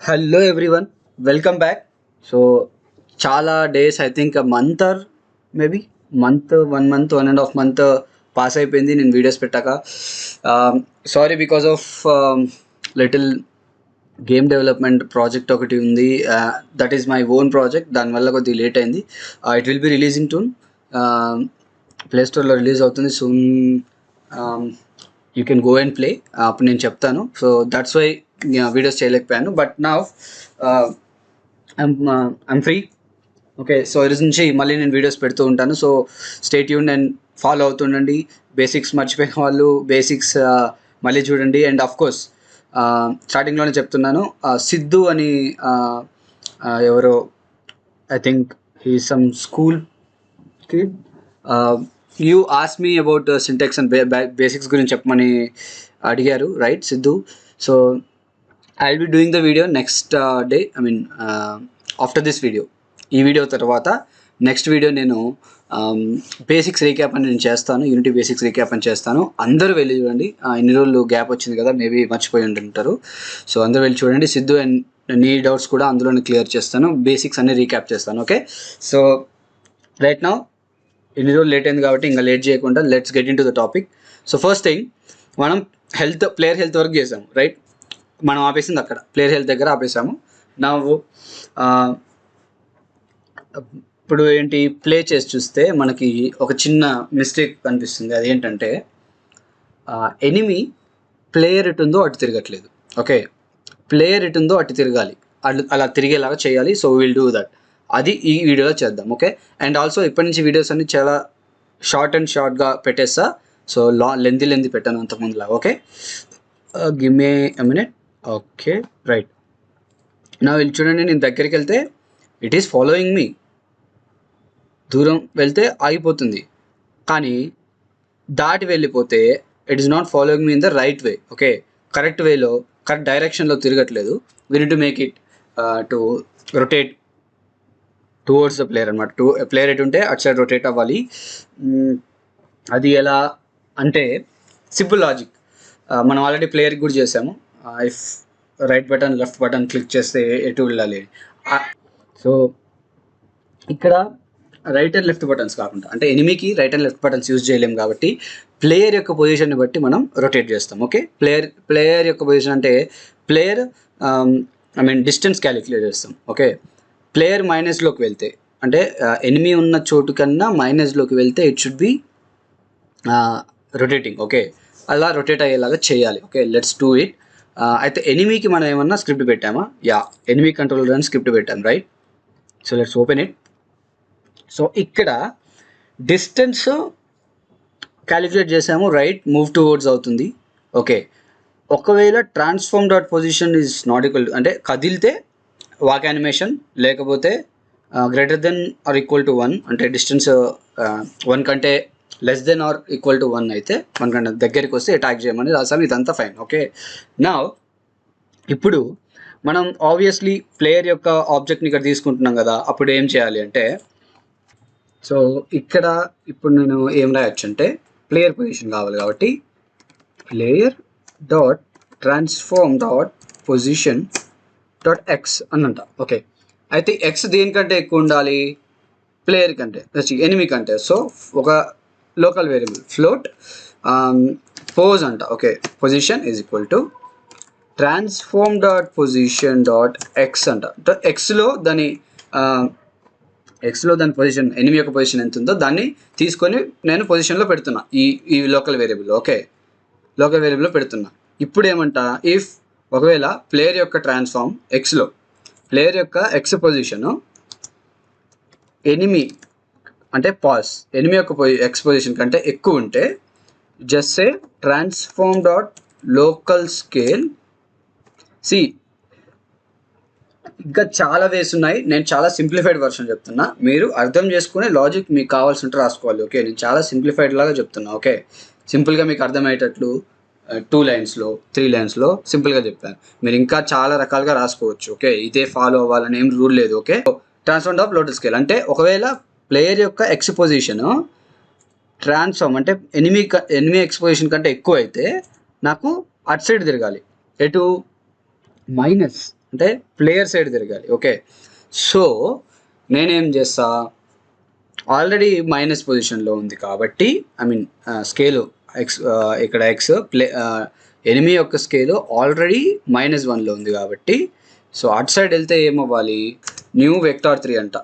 Hello everyone, welcome back. So చాలా days I think month or maybe month 1.5 month pass అయిపోయింది నేను videos పెట్టాక. Sorry because of little game development project ఒకటి ఉంది, that is my own project. దానివల్ల కొద్దిగా late అయింది. It will be releasing toon, play స్టోర్లో రిలీజ్ అవుతుంది soon. You can go and play, అప్పుడు నేను చెప్తాను. సో దట్స్ వై వీడియోస్ చేయలేకపోయాను. బట్ నా ఐమ్ ఫ్రీ. ఓకే, సో ఈరోజు నుంచి మళ్ళీ నేను వీడియోస్ పెడుతూ ఉంటాను. So stay tune and follow అవుతుండండి. బేసిక్స్ మర్చిపోయిన వాళ్ళు బేసిక్స్ మళ్ళీ చూడండి. అండ్ ఆఫ్ కోర్స్ స్టార్టింగ్లోనే చెప్తున్నాను, సిద్ధు అని ఎవరో, I think he some school kid, you ask me about syntax and basics గురించి చెప్పమని అడిగారు, right Siddhu? So I will be doing the video next day, I mean after this video. ఈ video తర్వాత next video నేను basics recap అని నేను చేస్తాను, unity basics recap అని చేస్తాను. అందరూ వెళ్ళి చూడండి. ఇన్ని రోజులు గ్యాప్ వచ్చింది కదా, మేబీ మర్చిపోయి ఉంటారు. సో అందరూ వెళ్ళి చూడండి. సిద్ధు అండ్ నీ డౌట్స్ కూడా అందులోనే క్లియర్ చేస్తాను, బేసిక్స్ అన్ని రీక్యాప్ చేస్తాను. ఓకే, సో రైట్ నౌ ఎన్ని రోజులు లేట్ అయింది కాబట్టి ఇంకా లేట్ చేయకుండా let's get in to the topic. So first thing, మనం ప్లేయర్ హెల్త్ వరకు చేసాము, రైట్? మనం ఆపేసింది అక్కడ, ప్లేయర్ హెల్త్ దగ్గర ఆపేసాము. నా ఇప్పుడు ఏంటి, ప్లే చేసి చూస్తే మనకి ఒక చిన్న మిస్టేక్ కనిపిస్తుంది. అదేంటంటే ఎనిమి ప్లేయర్ ఎటు ఉందో అటు తిరగట్లేదు. ఓకే, ప్లేయర్ ఎటు ఉందో అటు తిరగాలి, అలా తిరిగేలాగా చేయాలి. So will do that. అది ఈ వీడియోలో చేద్దాం. ఓకే, అండ్ ఆల్సో ఇప్పటి నుంచి వీడియోస్ అన్ని చాలా షార్ట్గా పెట్టేస్తా. సో లెంతీ పెట్టాను అంతకుముందులా. Okay, give me a minute. Okay, right. నా వీళ్ళు చూడండి, నేను దగ్గరికి వెళ్తే ఇట్ ఈస్ ఫాలోయింగ్ మీ. దూరం వెళ్తే ఆగిపోతుంది, కానీ దాటి వెళ్ళిపోతే it is not following me in the right way. Okay, correct వేలో, కరెక్ట్ డైరెక్షన్లో తిరగట్లేదు. We need to make it to rotate towards the player అనమాట. ప్లేయర్ ఎటు ఉంటే అటు సైడ్ రొటేట్ అవ్వాలి. అది ఎలా అంటే సింపుల్ లాజిక్. మనం ఆల్రెడీ ప్లేయర్కి కూడా చేసాము. If right button left button click చేస్తే ఎటు వెళ్ళాలి. సో ఇక్కడ రైట్ అండ్ లెఫ్ట్ బటన్స్ కాకుండా, అంటే ఎనిమికి right and left buttons use చేయలేము కాబట్టి ప్లేయర్ యొక్క పొజిషన్ని బట్టి మనం రొటేట్ చేస్తాం. ఓకే, ప్లేయర్ యొక్క పొజిషన్ అంటే player I mean distance calculate చేస్తాం. ఓకే, ప్లేయర్ మైనస్లోకి వెళ్తే, అంటే ఎనిమి ఉన్న చోటు కన్నా మైనస్లోకి వెళ్తే it should be rotating. Okay, అలా రొటేట్ అయ్యేలాగా చేయాలి. Okay, let's do it. అయితే ఎనిమికి మనం ఏమన్నా స్క్రిప్ట్ పెట్టామా? యా, ఎనిమి కంట్రోలర్ అని స్క్రిప్ట్ పెట్టాం, right? So let's open it. So ఇక్కడ డిస్టెన్స్ క్యాలిక్యులేట్ చేసాము, రైట్? మూవ్ టువర్డ్స్ అవుతుంది. ఓకే, ఒకవేళ transform dot position is not equal, అంటే కదిలితే వాక్ యానిమేషన్, లేకపోతే greater than or equal to 1, అంటే డిస్టెన్స్ 1 కంటే less than or equal to 1 అయితే, 1 కంటే దగ్గరికి వస్తే అటాక్ చేయమని రాసాము. ఇదంతా ఫైన్. ఓకే, నా ఇప్పుడు మనం ఆబ్వియస్లీ ప్లేయర్ యొక్క ఆబ్జెక్ట్ని ఇక్కడ తీసుకుంటున్నాం కదా, అప్పుడు ఏం చేయాలి అంటే, సో ఇక్కడ ఇప్పుడు నేను ఏం రాయొచ్చు అంటే, ప్లేయర్ పొజిషన్ కావాలి కాబట్టి player dot transform dot position dot x అనంట. ఓకే, అయితే ఎక్స్ దేనికంటే ఎక్కువ ఉండాలి? ప్లేయర్ కంటే, ఎనిమి కంటే. సో ఒక లోకల్ వేరియబుల్ ఫ్లోట్ పోజ్ అంట. Okay, position is equal to transform dot position dot x అంట. ఎక్స్లో దాని పొజిషన్, ఎనిమి యొక్క పొజిషన్ ఎంత ఉందో దాన్ని తీసుకొని నేను పొజిషన్లో పెడుతున్నా, ఈ లోకల్ వేరియబుల్. ఓకే, లోకల్ వేరియబుల్లో పెడుతున్నా. ఇప్పుడు ఏమంట, ఇఫ్ ఒకవేళ ప్లేయర్ యొక్క ట్రాన్స్ఫార్మ్ ఎక్స్లో, ప్లేయర్ యొక్క ఎక్స్ పొజిషను ఎనిమి అంటే ఎనిమి యొక్క ఎక్స్ పొజిషన్ కంటే ఎక్కువ ఉంటే, just say transform dot local scale. See, ఇంకా చాలా వేస్ ఉన్నాయి, నేను చాలా సింప్లిఫైడ్ వర్షన్ చెప్తున్నా. మీరు అర్థం చేసుకునే లాజిక్ మీకు కావాల్సి ఉంటే రాసుకోవాలి. ఓకే, నేను చాలా సింప్లిఫైడ్ లాగా చెప్తున్నా. ఓకే, సింపుల్గా మీకు అర్థమయ్యేటట్లు 2 లైన్స్లో 3 లైన్స్లో సింపుల్గా చెప్పాను. మీరు ఇంకా చాలా రకాలుగా రాసుకోవచ్చు. ఓకే, ఇదే ఫాలో అవ్వాలని ఏం రూల్ లేదు. Okay, transform dot local scale అంటే ఒకవేళ ప్లేయర్ యొక్క ఎక్స్ పొజిషన్ ట్రాన్స్ఫార్మ్ అంటే ఎనిమి ఎక్స్ పొజిషన్ కంటే ఎక్కువ అయితే నాకు అటు సైడ్ తిరగాలి. ఎటు? మైనస్ అంటే ప్లేయర్ సైడ్ తిరగాలి. ఓకే, సో నేనేం చేస్తా, ఆల్రెడీ మైనస్ పొజిషన్లో ఉంది కాబట్టి ఐ మీన్ స్కేలు ఎక్స్, ఇక్కడ ఎక్స్ ఎనిమి యొక్క స్కేలు ఆల్రెడీ -1లో ఉంది కాబట్టి సో అటు సైడ్ వెళ్తే ఏమవ్వాలి, న్యూ వెక్టార్ 3 అంట,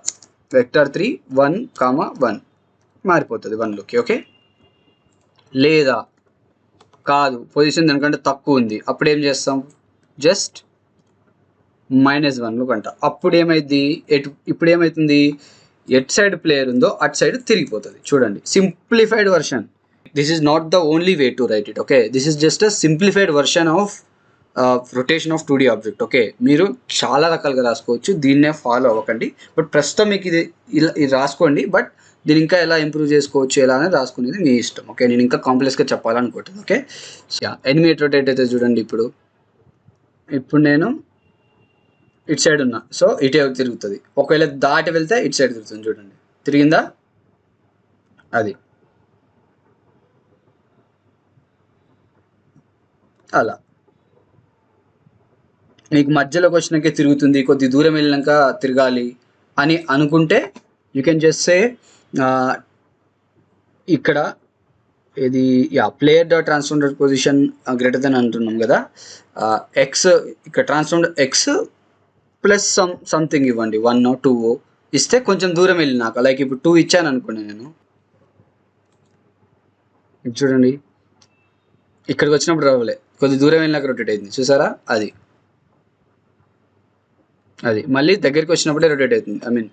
వెక్టార్ 3 1, 1 మారిపోతుంది 1లోకి. ఓకే, లేదా కాదు పొజిషన్ దానికంటే తక్కువ ఉంది, అప్పుడు ఏం చేస్తాం, జస్ట్ -1 అంట. అప్పుడు ఏమైంది, ఇప్పుడు ఏమవుతుంది, ఎట్ సైడ్ ప్లేయర్ ఉందో అటు సైడ్ తిరిగిపోతుంది. చూడండి, simplified version. This is not the only way to right it. Okay, this is just a simplified version of rotation of 2D object. Okay, మీరు చాలా రకాలుగా రాసుకోవచ్చు, దీన్నే ఫాలో అవ్వకండి. బట్ ప్రస్తుతం మీకు ఇది రాసుకోండి, బట్ దీన్ని ఇంకా ఎలా ఇంప్రూవ్ చేసుకోవచ్చు ఎలా అనేది రాసుకునేది మీ ఇష్టం. ఓకే, నేను ఇంకా కాంప్లెక్స్గా చెప్పాలనుకుంటుంది. ఓకే, ఎనిమేట్ రొటేట్ అయితే చూడండి, ఇప్పుడు నేను ఇటు సైడ్ ఉన్నా, సో ఇటే తిరుగుతుంది. ఒకవేళ దాటి వెళ్తే ఇటు సైడ్ తిరుగుతుంది. చూడండి, తిరిగిందా, అది అలా. మీకు మధ్యలోకి వచ్చినాక తిరుగుతుంది, కొద్ది దూరం వెళ్ళినాక తిరగాలి అని అనుకుంటే యూ కెన్ జస్ట్ సే ఇక్కడ ఇది player dot transform dot position greater than అంటున్నాం కదా, ఎక్స్ ఇక్కడ ట్రాన్స్ఫార్మ్ ఎక్స్ ప్లస్ సంథింగ్ ఇవ్వండి, 1 or 2 ఇస్తే కొంచెం దూరం వెళ్ళినాక, లైక్ ఇప్పుడు 2 ఇచ్చాను అనుకోండి నేను, చూడండి ఇక్కడికి వచ్చినప్పుడు రావలే, కొద్ది దూరం వెళ్ళినాక రొటేట్ అయింది, చూసారా, అది మళ్ళీ దగ్గరికి వచ్చినప్పుడే రొటేట్ అవుతుంది, ఐ మీన్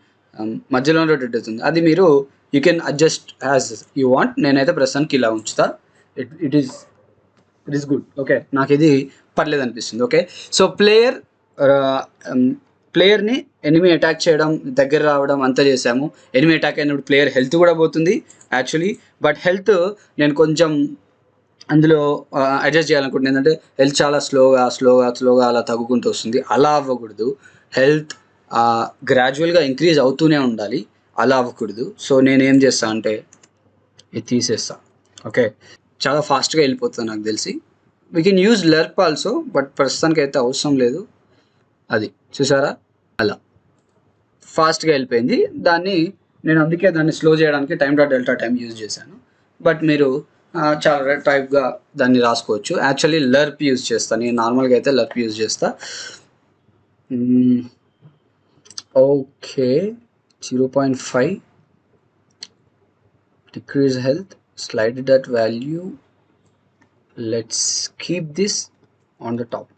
మధ్యలో రొటేట్ అవుతుంది. అది మీరు you can adjust as you want. నేనైతే ప్రస్తుతానికి ఇలా ఉంచుతా, ఇట్ ఈస్ గుడ్. ఓకే, నాకు ఇది పర్లేదు అనిపిస్తుంది. ఓకే, సో ప్లేయర్ని ఎనిమి అటాక్ చేయడం, దగ్గర రావడం అంతా చేసాము. ఎనిమి అటాక్ అయినప్పుడు ప్లేయర్ హెల్త్ కూడా పోతుంది యాక్చువల్లీ, బట్ హెల్త్ నేను కొంచెం అందులో అడ్జస్ట్ చేయాలనుకుంటున్నాను. ఏంటంటే హెల్త్ చాలా స్లోగా అలా తగ్గుకుంటూ వస్తుంది, అలా అవ్వకూడదు. హెల్త్ గ్రాడ్యువల్గా ఇంక్రీజ్ అవుతూనే ఉండాలి, అలా అవ్వకూడదు. సో నేనేం చేస్తా అంటే ఇది తీసేస్తా. ఓకే, చాలా ఫాస్ట్గా వెళ్ళిపోతుంది నాకు తెలిసి. We can use lerp also, but ప్రస్తుతానికి అయితే అవసరం లేదు. అది చూసారా, అలా ఫాస్ట్గా వెళ్ళిపోయింది. నేను అందుకే దాన్ని స్లో చేయడానికి time.delta యూజ్ చేశాను. బట్ మీరు చాలా టైప్గా దాన్ని రాసుకోవచ్చు. యాక్చువల్లీ లెర్ప్ యూజ్ చేస్తాను నేను, నార్మల్గా అయితే లెర్ప్ యూజ్ చేస్తా. Okay, 0.5 decrease health, slide that value, let's keep this on the top.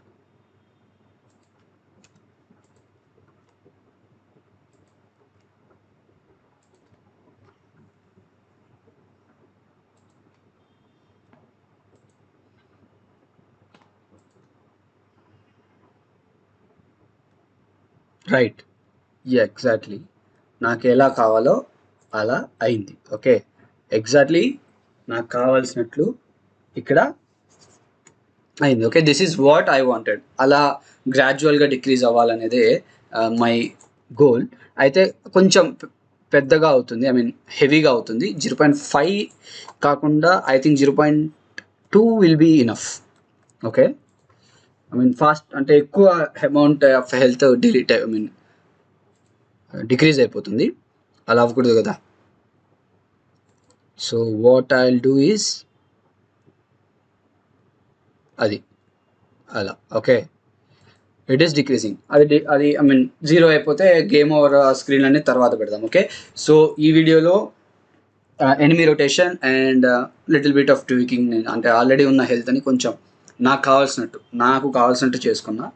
Right, exactly నాకు ఎలా కావాలో అలా అయింది. ఓకే, ఎగ్జాక్ట్లీ నాకు కావాల్సినట్లు ఇక్కడ అయింది. Okay, this is what I wanted. అలా గ్రాడ్యువల్గా డిక్రీజ్ అవ్వాలనేదే మై గోల్. అయితే కొంచెం పెద్దగా అవుతుంది, ఐ మీన్ హెవీగా అవుతుంది. 0.5 కాకుండా I think 0.2 will be enough. Okay, I mean fast అంటే ఎక్కువ అమౌంట్ ఆఫ్ హెల్త్ డిక్రీజ్ అయిపోతుంది, అలా అవ్వకూడదు కదా. So what I will do is అది అలా. Okay, it is decreasing. అది ఐ మీన్ 0 అయిపోతే గేమ్ ఓవర్ స్క్రీన్ అనేది తర్వాత పెడదాం. ఓకే, సో ఈ వీడియోలో enemy rotation and little bit of tweaking, అంటే ఆల్రెడీ ఉన్న హెల్త్ని కొంచెం నాకు కావాల్సినట్టు చేసుకున్నా.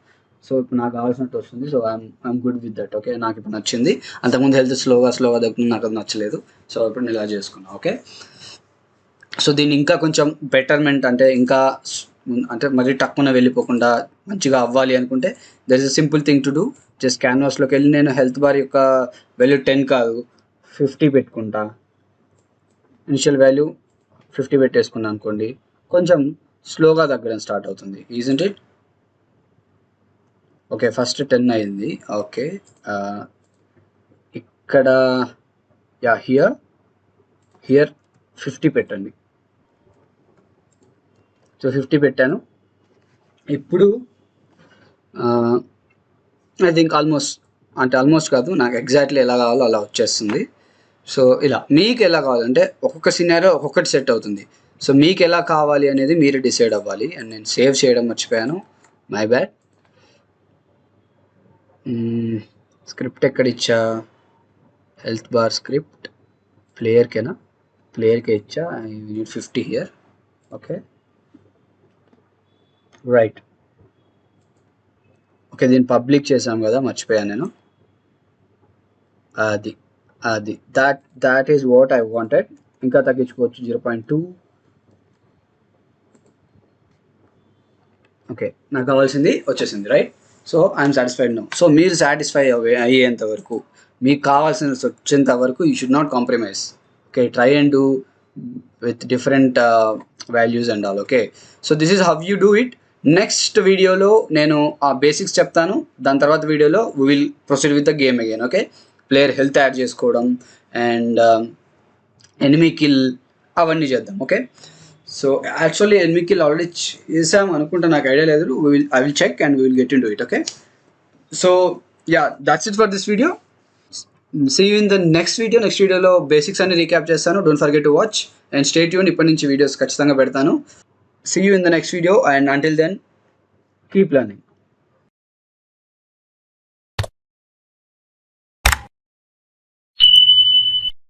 సో ఇప్పుడు నాకు కావాల్సినట్టు వస్తుంది. So I'm good with that. Okay, నాకు ఇప్పుడు నచ్చింది. అంతకుముందు హెల్త్ స్లోగా తగ్గుతుంది, నాకు అది నచ్చలేదు. సో ఇప్పుడు నేను ఇలా చేసుకున్నా. ఓకే, సో దీన్ని ఇంకా కొంచెం బెటర్మెంట్ అంటే మరీ టక్కున వెళ్ళిపోకుండా మంచిగా అవ్వాలి అనుకుంటే there is a simple thing to do. Just క్యాన్వాస్లోకి వెళ్ళి నేను హెల్త్ బార్ యొక్క వాల్యూ 10 కాదు 50 పెట్టుకుంటా. ఇనిషియల్ వాల్యూ 50 పెట్టేసుకున్నాను అనుకోండి, కొంచెం స్లోగా తగ్గడం స్టార్ట్ అవుతుంది. Isn't it? ఓకే, ఫస్ట్ 10 అయింది. ఓకే, ఇక్కడ హియర్ 50 పెట్టండి. సో 50 పెట్టాను. ఇప్పుడు ఐ థింక్ ఆల్మోస్ట్ కాదు, నాకు ఎగ్జాక్ట్లీ ఎలా కావాలో అలా వచ్చేస్తుంది. సో ఇలా మీకు ఎలా కావాలంటే ఒక్కొక్క సినారియో ఒక్కొక్కటి సెట్ అవుతుంది. సో మీకు ఎలా కావాలి అనేది మీరు డిసైడ్ అవ్వాలి. అండ్ నేను సేవ్ చేయడం మర్చిపోయాను, మై బ్యాడ్. స్క్రిప్ట్ ఎక్కడ ఇచ్చా, హెల్త్ బార్ స్క్రిప్ట్ ప్లేయర్కేనా, ప్లేయర్కే ఇచ్చా. I need 50 here. Okay right. Okay దీన్ని పబ్లిక్ చేసాం కదా, మర్చిపోయాను నేను. అది that is what I wanted. ఇంకా తగ్గించుకోవచ్చు 0.2. ఓకే నాకు కావాల్సింది వచ్చేసింది, right. So I'm satisfied no. So మీరు సాటిస్ఫై అయ్యేంత వరకు, మీకు కావాల్సిన వచ్చేంత వరకు you should not compromise. Okay try and do with different values and all. Okay so this is how you do it. Next వీడియోలో నేను ఆ బేసిక్స్ చెప్తాను. దాని తర్వాత వీడియోలో we will proceed with the game again. Okay player health add చేసుకోవడం and enemy kill అవన్నీ చేద్దాం. Okay so actually enemy kill already చేసాం అనుకుంటా, నాకు ఐడియా లేదు. I will check and we will get in to it. Okay so yeah that's it for this video. See you in the next video. Next వీడియోలో basics అన్ని recap చేస్తాను. Don't forget to watch and stay tune. ఇప్పటి నుంచి videos ఖచ్చితంగా పెడతాను. See you in the next video and until then keep learning.